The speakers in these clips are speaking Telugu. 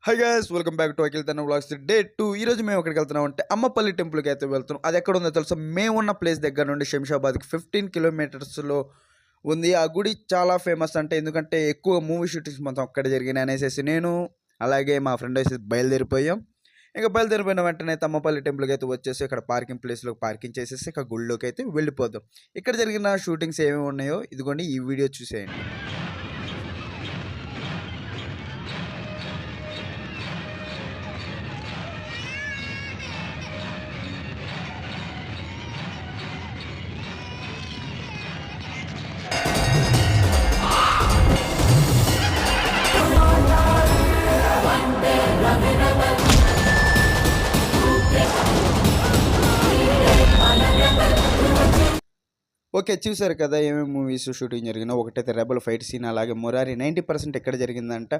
Hi guys welcome back to Akhil తన వ్లాగ్స్ డే 2. ఈ రోజు మేము ఎక్కడికి వెళ్తున్నాం అంటే అమ్మపల్లి టెంపుల్కి అయితే వెళ్తున్నాం. అది ఎక్కడ ఉందో తెలుసా? మేము ఉన్న ప్లేస్ దగ్గర నుండి శంషాబాద్కి 15 కిలోమీటర్స్లో ఉంది. ఆ గుడి చాలా ఫేమస్ అంటే ఎందుకంటే ఎక్కువ మూవీ షూటింగ్స్ మొత్తం అక్కడ జరిగినాయి అనేసి నేను అలాగే మా ఫ్రెండ్ వేసి బయలుదేరిపోయాం. ఇంకా బయలుదేరిపోయిన వెంటనే అమ్మపల్లి టెంపుల్కి అయితే వచ్చేసి ఇక్కడ పార్కింగ్ ప్లేస్లో పార్కింగ్ చేసేసి ఇక గుడిలోకి అయితే వెళ్ళిపోదాం. ఇక్కడ జరిగిన షూటింగ్స్ ఏమేమి ఉన్నాయో ఇదిగోండి ఈ వీడియో చూసేయండి. ఓకే. చూసారు కదా ఏమేమి మూవీస్ షూటింగ్ జరిగినా. ఒకటైతే 'రెబెల్' ఫైట్ సీన్, అలాగే 'మురారి' 90% ఎక్కడ జరిగిందంట.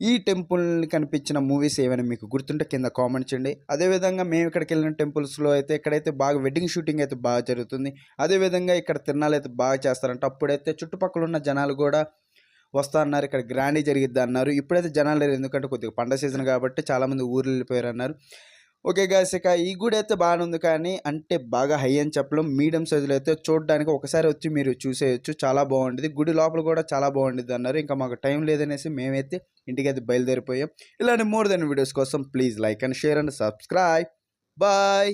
ఈ టెంపుల్‌ని కనిపించిన మూవీస్ ఏమైనా మీకు గుర్తుంటే కింద కామెంట్ చేయండి. అదేవిధంగా మేము ఇక్కడికెళ్ళిన టెంపుల్స్‌లో అయితే ఇక్కడైతే బాగా వెడ్డింగ్ షూటింగ్ అయితే బాగా జరుగుతుంది. అదేవిధంగా ఇక్కడ తిరునాళ్ళైతే బాగా చేస్తారంట. అప్పుడైతే చుట్టుపక్కల ఉన్న జనాలు కూడా వస్తా అన్నారు. ఇక్కడ గ్రాండీ జరిగిద్దన్నారు. ఇప్పుడైతే జనాలు లేరు, ఎందుకంటే కొద్దిగా పండగ సీజన్ కాబట్టి చాలామంది ఊర్లు వెళ్ళిపోయారన్నారు. ఓకే గాయ్స్, ఇక ఈ గుడి అయితే బాగానే ఉంది, కానీ అంటే బాగా హై అని చెప్పలేం. మీడియం సైజులో అయితే చూడడానికి ఒకసారి వచ్చి మీరు చూసేయచ్చు, చాలా బాగుంటుంది. గుడి లోపల కూడా చాలా బాగుంటుంది అన్నారు. ఇంకా మాకు టైం లేదనేసి మేమైతే ఇంటికైతే బయలుదేరిపోయాం. ఇలాంటి మోర్ దెన్ వీడియోస్ కోసం please like and share and subscribe. Bye.